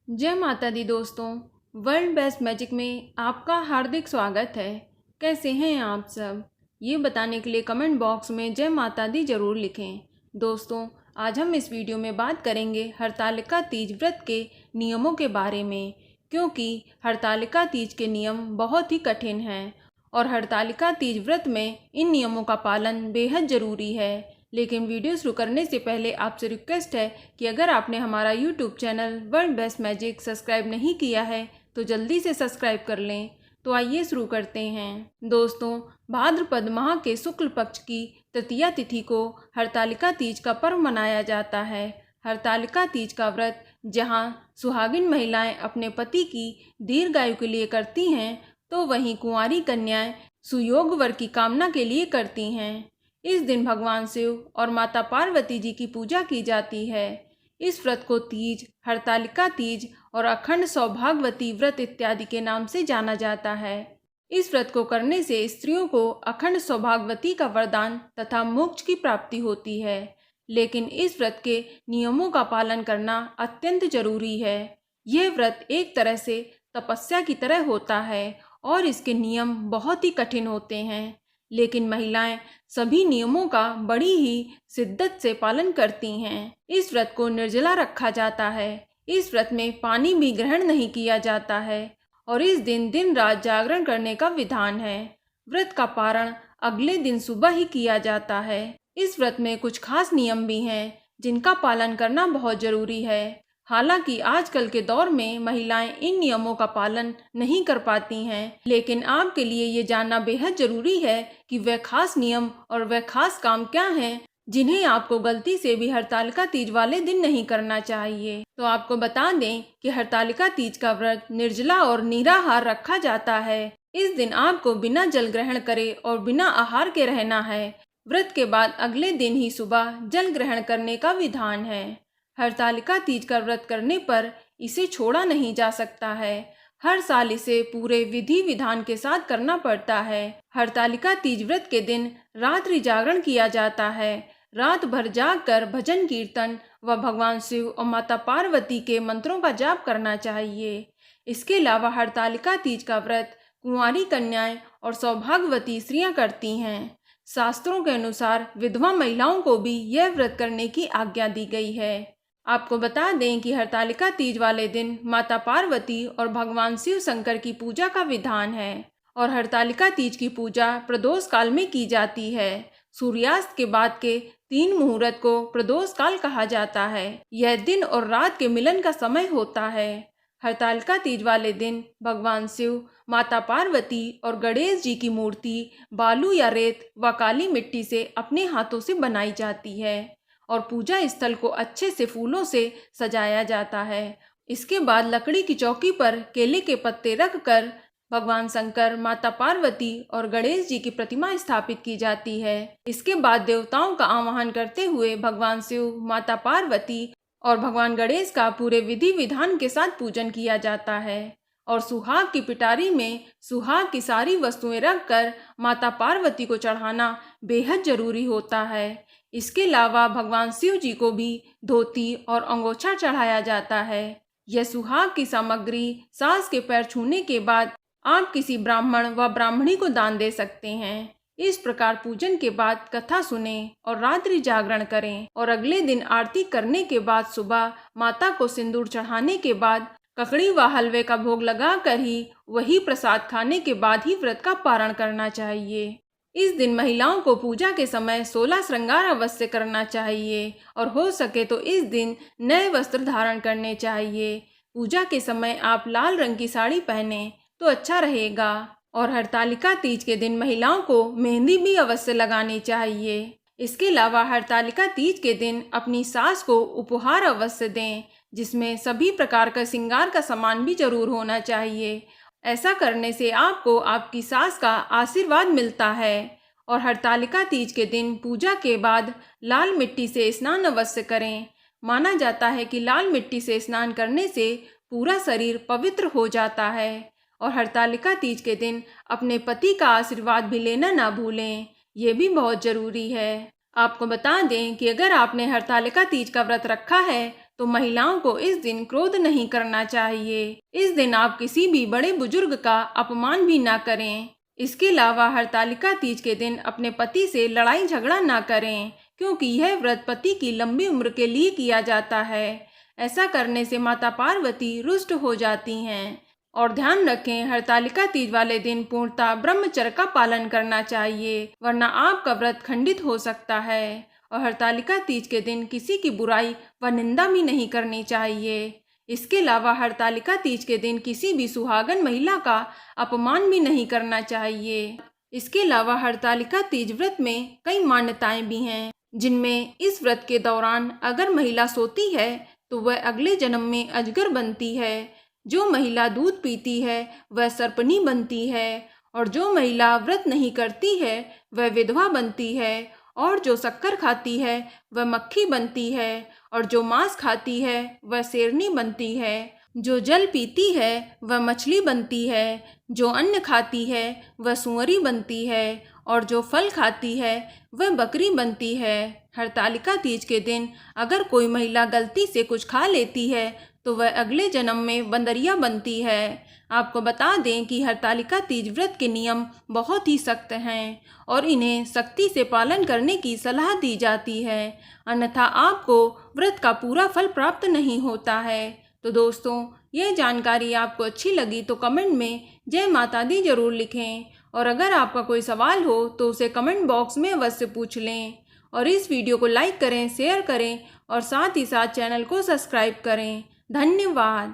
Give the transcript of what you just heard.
जय माता दी दोस्तों। वर्ल्ड बेस्ट मैजिक में आपका हार्दिक स्वागत है। कैसे हैं आप सब, ये बताने के लिए कमेंट बॉक्स में जय माता दी ज़रूर लिखें। दोस्तों, आज हम इस वीडियो में बात करेंगे हरतालिका तीज व्रत के नियमों के बारे में, क्योंकि हरतालिका तीज के नियम बहुत ही कठिन हैं और हरतालिका तीज व्रत में इन नियमों का पालन बेहद ज़रूरी है। लेकिन वीडियो शुरू करने से पहले आपसे रिक्वेस्ट है कि अगर आपने हमारा YouTube channel world best magic subscribe नहीं किया है तो जल्दी से सब्सक्राइब कर लें। तो आइए शुरू करते हैं। दोस्तों, भाद्रपद माह के शुक्ल पक्ष की तृतीया तिथि को हरतालिका तीज का पर्व मनाया जाता है। हरतालिका तीज का व्रत जहां सुहागिन महिलाएं अपने पति की दीर्घायु के लिए करती हैं, तो वहीं कुंवारी कन्याएं सुयोग वर की कामना के लिए करती हैं। इस दिन भगवान शिव और माता पार्वती जी की पूजा की जाती है। इस व्रत को तीज, हरतालिका तीज और अखंड सौभाग्यवती व्रत इत्यादि के नाम से जाना जाता है। इस व्रत को करने से स्त्रियों को अखंड सौभाग्यवती का वरदान तथा मोक्ष की प्राप्ति होती है। लेकिन इस व्रत के नियमों का पालन करना अत्यंत जरूरी है। यह व्रत एक तरह से तपस्या की तरह होता है और इसके नियम बहुत ही कठिन होते हैं। लेकिन महिलाएं सभी नियमों का बड़ी ही शिद्दत से पालन करती हैं। इस व्रत को निर्जला रखा जाता है। इस व्रत में पानी भी ग्रहण नहीं किया जाता है और इस दिन दिन रात जागरण करने का विधान है। व्रत का पारण अगले दिन सुबह ही किया जाता है। इस व्रत में कुछ खास नियम भी हैं जिनका पालन करना बहुत जरूरी है। हालांकि आजकल के दौर में महिलाएं इन नियमों का पालन नहीं कर पाती हैं, लेकिन आपके लिए ये जानना बेहद जरूरी है कि वह खास नियम और वह खास काम क्या हैं जिन्हें आपको गलती से भी हरतालिका तीज वाले दिन नहीं करना चाहिए। तो आपको बता दें कि हरतालिका तीज का व्रत निर्जला और निराहार रखा जाता है। इस दिन आपको बिना जल ग्रहण करे और बिना आहार के रहना है। व्रत के बाद अगले दिन ही सुबह जल ग्रहण करने का विधान है। हरतालिका तीज का व्रत करने पर इसे छोड़ा नहीं जा सकता है। हर साल इसे पूरे विधि विधान के साथ करना पड़ता है। हरतालिका तीज व्रत के दिन रात्रि जागरण किया जाता है। रात भर जागकर भजन कीर्तन व भगवान शिव और माता पार्वती के मंत्रों का जाप करना चाहिए। इसके अलावा हरतालिका तीज का व्रत कुंवारी कन्याएं और सौभाग्यवती स्त्रियां करती हैं। शास्त्रों के अनुसार विधवा महिलाओं को भी यह व्रत करने की आज्ञा दी गई है। आपको बता दें कि हरतालिका तीज वाले दिन माता पार्वती और भगवान शिव शंकर की पूजा का विधान है और हरतालिका तीज की पूजा प्रदोष काल में की जाती है। सूर्यास्त के बाद के 3 मुहूर्त को प्रदोष काल कहा जाता है। यह दिन और रात के मिलन का समय होता है। हरतालिका तीज वाले दिन भगवान शिव, माता पार्वती और गणेश जी की मूर्ति बालू या रेत व काली मिट्टी से अपने हाथों से बनाई जाती है और पूजा स्थल को अच्छे से फूलों से सजाया जाता है। इसके बाद लकड़ी की चौकी पर केले के पत्ते रखकर भगवान शंकर, माता पार्वती और गणेश जी की प्रतिमा स्थापित की जाती है। इसके बाद देवताओं का आवाहन करते हुए भगवान शिव, माता पार्वती और भगवान गणेश का पूरे विधि विधान के साथ पूजन किया जाता है और सुहाग की पिटारी में सुहाग की सारी वस्तुएं रखकर माता पार्वती को चढ़ाना बेहद जरूरी होता है। इसके अलावा भगवान शिव जी को भी धोती और अंगोछा चढ़ाया जाता है। यह सुहाग की सामग्री सास के पैर छूने के बाद आप किसी ब्राह्मण व ब्राह्मणी को दान दे सकते हैं। इस प्रकार पूजन के बाद कथा सुने और रात्रि जागरण करें और अगले दिन आरती करने के बाद सुबह माता को सिंदूर चढ़ाने के बाद ककड़ी व हलवे का भोग लगाकर ही वही प्रसाद खाने के बाद ही व्रत का पारण करना चाहिए। इस दिन महिलाओं को पूजा के समय 16 श्रृंगार अवश्य करना चाहिए और हो सके तो इस दिन नए वस्त्र धारण करने चाहिए। पूजा के समय आप लाल रंग की साड़ी पहने तो अच्छा रहेगा और हरतालिका तीज के दिन महिलाओं को मेहंदी भी अवश्य लगानी चाहिए। इसके अलावा हरतालिका तीज के दिन अपनी सास को उपहार अवश्य दें, जिसमें सभी प्रकार का श्रृंगार का सामान भी जरूर होना चाहिए। ऐसा करने से आपको आपकी सास का आशीर्वाद मिलता है। और हरतालिका तीज के दिन पूजा के बाद लाल मिट्टी से स्नान अवश्य करें। माना जाता है कि लाल मिट्टी से स्नान करने से पूरा शरीर पवित्र हो जाता है। और हरतालिका तीज के दिन अपने पति का आशीर्वाद भी लेना ना भूलें, ये भी बहुत ज़रूरी है। आपको बता दें कि अगर आपने हरतालिका तीज का व्रत रखा है तो महिलाओं को इस दिन क्रोध नहीं करना चाहिए। इस दिन आप किसी भी बड़े बुजुर्ग का अपमान भी ना करें। इसके अलावा हरतालिका तीज के दिन अपने पति से लड़ाई झगड़ा ना करें, क्योंकि यह व्रत पति की लंबी उम्र के लिए किया जाता है। ऐसा करने से माता पार्वती रुष्ट हो जाती हैं। और ध्यान रखें, हरतालिका तीज वाले दिन पूर्णतः ब्रह्मचर्य का पालन करना चाहिए, वरना आपका व्रत खंडित हो सकता है। और हरतालिका तीज के दिन किसी की बुराई व निंदा भी नहीं करनी चाहिए। इसके अलावा हरतालिका तीज के दिन किसी भी सुहागन महिला का अपमान भी नहीं करना चाहिए। इसके अलावा हरतालिका तीज व्रत में कई मान्यताएं भी हैं, जिनमें इस व्रत के दौरान अगर महिला सोती है तो वह अगले जन्म में अजगर बनती है। जो महिला दूध पीती है वह सर्पनी बनती है। और जो महिला व्रत नहीं करती है वह विधवा बनती है। और जो शक्कर खाती है वह मक्खी बनती है। और जो मांस खाती है वह शेरनी बनती है। जो जल पीती है वह मछली बनती है। जो अन्न खाती है वह सुअरी बनती है। और जो फल खाती है वह बकरी बनती है। हरतालिका तीज के दिन अगर कोई महिला गलती से कुछ खा लेती है तो वह अगले जन्म में बंदरिया बनती है। आपको बता दें कि हरतालिका तीज व्रत के नियम बहुत ही सख्त हैं और इन्हें सख्ती से पालन करने की सलाह दी जाती है, अन्यथा आपको व्रत का पूरा फल प्राप्त नहीं होता है। तो दोस्तों, यह जानकारी आपको अच्छी लगी तो कमेंट में जय माता दी जरूर लिखें। और अगर आपका कोई सवाल हो तो उसे कमेंट बॉक्स में अवश्य पूछ लें। और इस वीडियो को लाइक करें, शेयर करें और साथ ही साथ चैनल को सब्सक्राइब करें। धन्यवाद।